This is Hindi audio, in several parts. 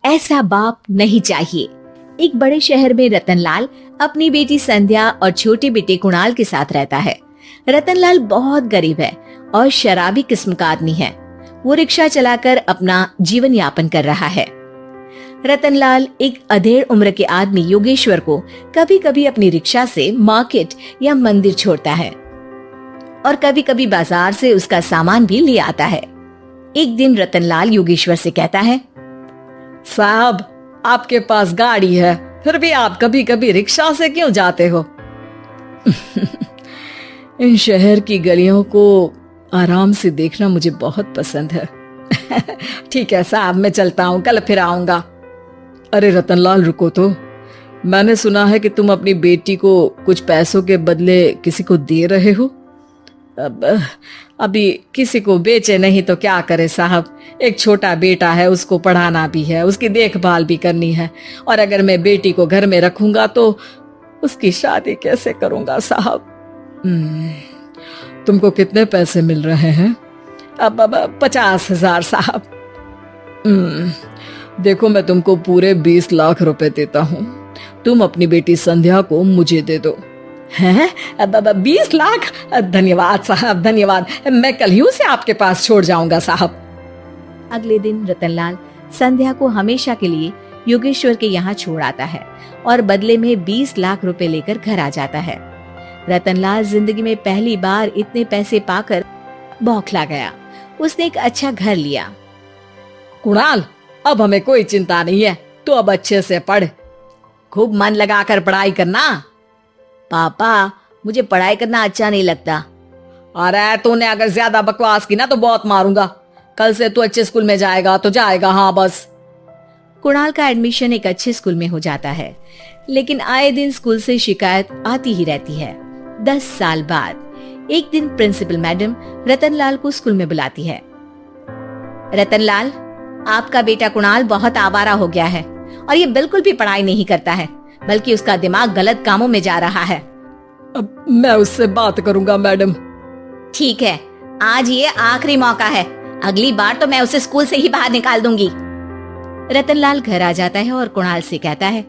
ऐसा बाप नहीं चाहिए। एक बड़े शहर में रतनलाल अपनी बेटी संध्या और छोटे बेटे कुणाल के साथ रहता है। रतनलाल बहुत गरीब है और शराबी किस्म का आदमी है। वो रिक्शा चलाकर अपना जीवन यापन कर रहा है। रतनलाल एक अधेड़ उम्र के आदमी योगेश्वर को कभी कभी अपनी रिक्शा से मार्केट या मंदिर छोड़ता है और कभी कभी बाजार से उसका सामान भी ले आता है। एक दिन रतनलाल योगेश्वर से कहता है, साहब, आपके पास गाड़ी है, फिर भी आप कभी कभी रिक्शा से क्यों जाते हो? इन शहर की गलियों को आराम से देखना मुझे बहुत पसंद है। ठीक है साहब, मैं चलता हूँ, कल फिर आऊंगा। अरे रतनलाल, रुको तो। मैंने सुना है कि तुम अपनी बेटी को कुछ पैसों के बदले किसी को दे रहे हो। अभी किसी को बेचे नहीं तो क्या करे साहब। एक छोटा बेटा है, उसको पढ़ाना भी है, उसकी देखभाल भी करनी है, और अगर मैं बेटी को घर में रखूंगा तो उसकी शादी कैसे करूंगा साहब। तुमको कितने पैसे मिल रहे हैं? अब 50,000 साहब। देखो, मैं तुमको पूरे 20 लाख रुपए देता हूँ। तुम अपनी बेटी संध्या को मुझे दे दो। हैं? 20 लाख? धन्यवाद साहब, धन्यवाद। मैं कल ही उसे आपके पास छोड़ जाऊंगा साहब। अगले दिन रतनलाल संध्या को हमेशा के लिए योगेश्वर के यहाँ छोड़ आता है और बदले में 20 लाख रुपए लेकर घर आ जाता है। रतनलाल जिंदगी में पहली बार इतने पैसे पाकर बौखला गया। उसने एक अच्छा घर लिया। कुणाल, अब हमें कोई चिंता नहीं है, तू अब अच्छे से पढ़, खूब मन लगाकर पढ़ाई करना। पापा, मुझे पढ़ाई करना अच्छा नहीं लगता। अरे तूने अगर ज्यादा बकवास की ना तो बहुत मारूंगा। कल से तू अच्छे स्कूल में जाएगा तो जाएगा, हाँ बस। कुणाल का एडमिशन एक अच्छे स्कूल में हो जाता है, लेकिन आए दिन स्कूल से शिकायत आती ही रहती है। 10 साल बाद एक दिन प्रिंसिपल मैडम रतनलाल को स्कूल में बुलाती है। रतनलाल, आपका बेटा कुणाल बहुत आवारा हो गया है और ये बिल्कुल भी पढ़ाई नहीं करता है, बल्कि उसका दिमाग गलत कामों में जा रहा है। अब मैं उससे बात करूंगा मैडम। ठीक है, आज ये आखिरी मौका है, अगली बार तो मैं उसे स्कूल से ही बाहर निकाल दूंगी। रतनलाल घर आ जाता है और कुणाल से कहता है,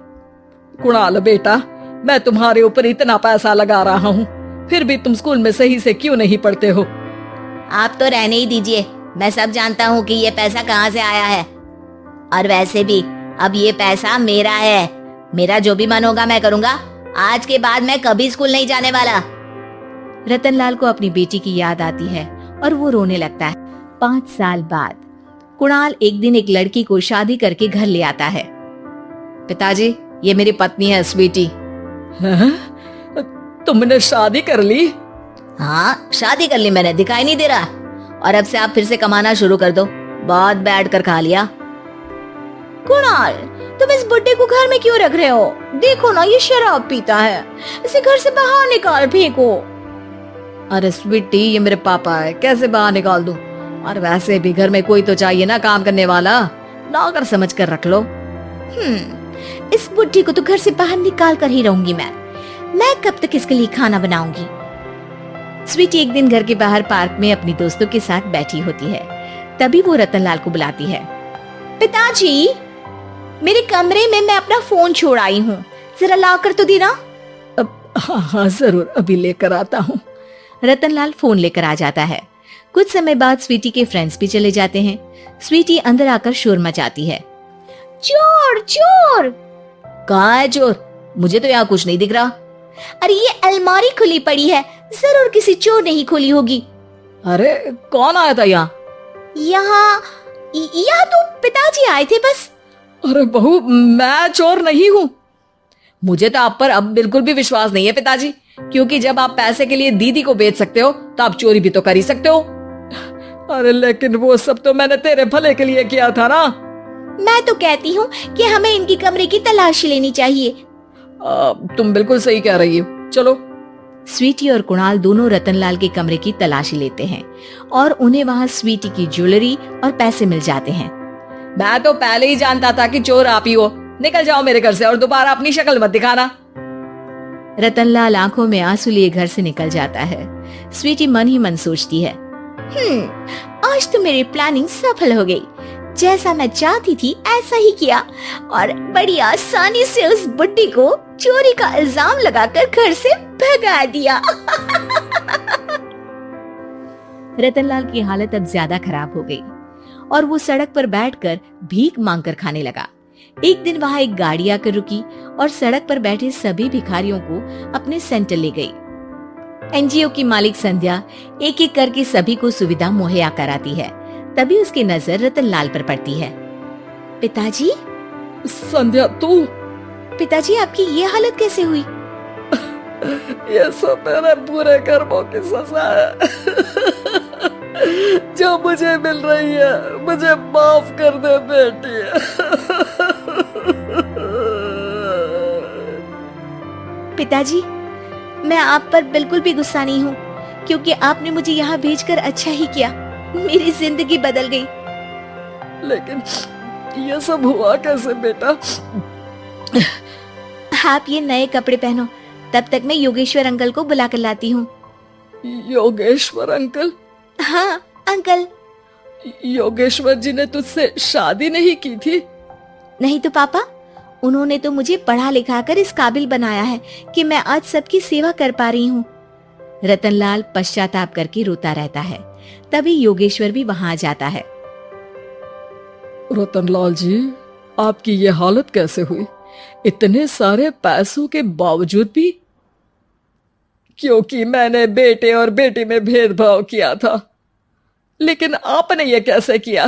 कुणाल बेटा, मैं तुम्हारे ऊपर इतना पैसा लगा रहा हूँ, फिर भी तुम स्कूल में सही से क्यों नहीं पढ़ते हो? आप तो रहने ही दीजिए, मैं सब जानता हूँ कि ये पैसा कहाँ से आया है, और वैसे भी अब ये पैसा मेरा है। मेरा जो भी मन होगा मैं करूँगा। आज के बाद मैं कभी स्कूल नहीं जाने वाला। रतनलाल को अपनी बेटी की याद आती है और वो रोने लगता है। 5 साल बाद कुणाल एक दिन एक लड़की को शादी करके घर ले आता है। पिताजी, ये मेरी पत्नी है स्वीटी। तुमने शादी कर ली? हाँ, शादी कर ली मैंने, दिखाई नहीं दे रहा? और अब से आप फिर से कमाना शुरू कर दो, बहुत बैठ कर खा लिया। कुणाल, तुम इस बुड्ढे को घर में क्यों रख रहे हो? देखो ना, ये शराब पीता है, इसे घर से बाहर निकाल फेंको। अरे स्वीटी, ये मेरे पापा है, कैसे बाहर निकाल दूं? और वैसे भी घर में कोई तो चाहिए ना काम करने वाला, नौकर समझ कर रख लो। इस बुड्ढी को तो घर से बाहर निकाल कर ही रहूंगी मैं कब तक इसके लिए खाना बनाऊंगी? स्वीटी एक दिन घर के बाहर पार्क में अपनी दोस्तों के साथ बैठी होती है। तभी वो रतनलाल को बुलाती है। पिताजी, मेरे कमरे में मैं अपना फोन छोड़ आई हूँ, जरा ला कर तो देना। हाँ जरूर, अभी लेकर आता हूँ। रतनलाल फोन लेकर आ जाता है। कुछ समय बाद स्वीटी के फ्रेंड्स भी चले जाते हैं। स्वीटी अंदर आकर शोर मचाती है। चोर चोर! कहाँ है चोर? मुझे तो यहाँ कुछ नहीं दिख रहा। अरे ये अलमारी खुली पड़ी है, जरूर किसी चोर ने ही खोली होगी। अरे कौन आया था यहाँ? यहाँ तो पिताजी आए थे बस। अरे बहू, मैं चोर नहीं हूँ। मुझे तो आप पर अब बिल्कुल भी विश्वास नहीं है पिताजी, क्योंकि जब आप पैसे के लिए दीदी को बेच सकते हो तो आप चोरी भी तो कर ही सकते हो। अरे लेकिन वो सब तो मैंने तेरे भले के लिए किया था ना। मैं तो कहती हूँ कि हमें इनकी कमरे की तलाशी लेनी चाहिए। तुम बिल्कुल सही कह रही हो, चलो। स्वीटी और कुणाल दोनों रतनलाल के कमरे की तलाशी लेते हैं और उन्हें वहाँ स्वीटी की ज्वेलरी और पैसे मिल जाते हैं। मैं तो पहले ही जानता था कि चोर आप ही हो। निकल जाओ मेरे घर से और दोबारा अपनी शक्ल मत दिखाना। रतनलाल आंखों में आंसू लिए घर से निकल जाता है। स्वीटी मन ही मन सोचती है, आज तो मेरी प्लानिंग सफल हो गई। जैसा मैं चाहती थी ऐसा ही किया और बड़ी आसानी से उस बुड्ढी को चोरी का इल्जाम लगाकर घर से भगा दिया। रतनलाल की हालत अब ज्यादा खराब हो गई और वो सड़क पर बैठकर भीख मांगकर खाने लगा। एक दिन वहां एक गाड़ी आकर रुकी और सड़क पर बैठे सभी भिखारियों को अपने सेंटर ले गई। एनजीओ की मालिक संध्या एक एक करके सभी को सुविधा मुहैया कराती है। तभी उसकी नजर रतनलाल पर पड़ती है। पिताजी, संध्या तू? पिताजी आपकी ये हालत कैसे हुई? ये सब मेरे बुरे कर्मों की सजा है जो मुझे मिल रही है। मुझे माफ कर दे बेटी। पिताजी, मैं आप पर बिल्कुल भी गुस्सा नहीं हूँ, क्योंकि आपने मुझे यहाँ भेजकर अच्छा ही किया। मेरी जिंदगी बदल गई। लेकिन ये सब हुआ कैसे बेटा? आप ये नए कपड़े पहनो, तब तक मैं योगेश्वर अंकल को बुला कर लाती हूँ। योगेश्वर अंकल? हाँ अंकल। योगेश्वर जी ने तुझसे शादी नहीं की थी? नहीं तो पापा, उन्होंने तो मुझे पढ़ा लिखा कर इस काबिल बनाया है कि मैं आज सबकी सेवा कर पा रही हूँ। रतनलाल पश्चाताप करके रोता रहता है। तभी योगेश्वर भी वहां आ जाता है। रतनलाल जी, आपकी ये हालत कैसे हुई? इतने सारे पैसों के बावजूद भी? क्योंकि मैंने बेटे और बेटी में भेदभाव किया था। लेकिन आपने ये कैसे किया?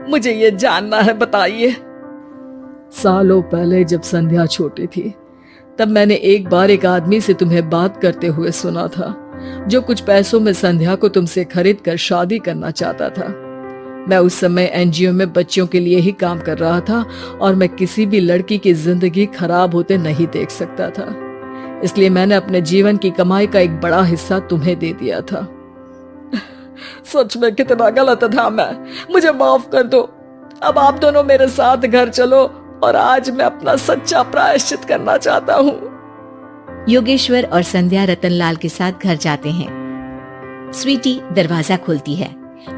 मुझे ये जानना है, बताइए। सालों पहले जब संध्या छोटी थी, तब मैंने एक बार एक आदमी से तुम्हें बात करते हुए सुना था, जो कुछ पैसों में संध्या को तुमसे खरीद कर शादी करना चाहता था। मैं उस समय एनजीओ में बच्चों के लिए ही काम कर रहा था और मैं किसी भी लड़की की जिंदगी खराब होते नहीं देख सकता था। इसलिए मैंने अपने जीवन की कमाई का एक बड़ा हिस्सा तुम्हें दे दिया था। सच में कितना गलत था मैं। मुझे माफ कर दो। अब आप दोनों मेरे साथ घर चलो और आज मैं अपना सच्चा प्रायश्चित करना चाहता हूँ। योगेश्वर और संध्या रतनलाल के साथ घर जाते हैं। स्वीटी दरवाजा खोलती है।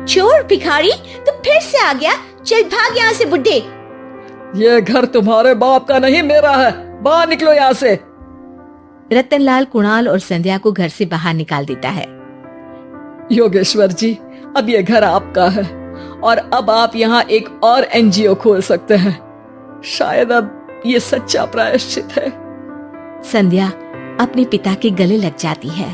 चोर भिखारी, तू फिर से आ गया? चल भाग यहाँ से बुड्ढे। ये घर तुम्हारे बाप का नहीं, मेरा है। बाहर निकलो यहाँ से। रतनलाल कुणाल और संध्या को घर से बाहर निकाल देता है। योगेश्वर जी, अब ये घर आपका है और अब आप यहाँ एक और एनजीओ खोल सकते हैं। शायद अब ये सच्चा प्रायश्चित है। संध्या अपने पिता के गले लग जाती है।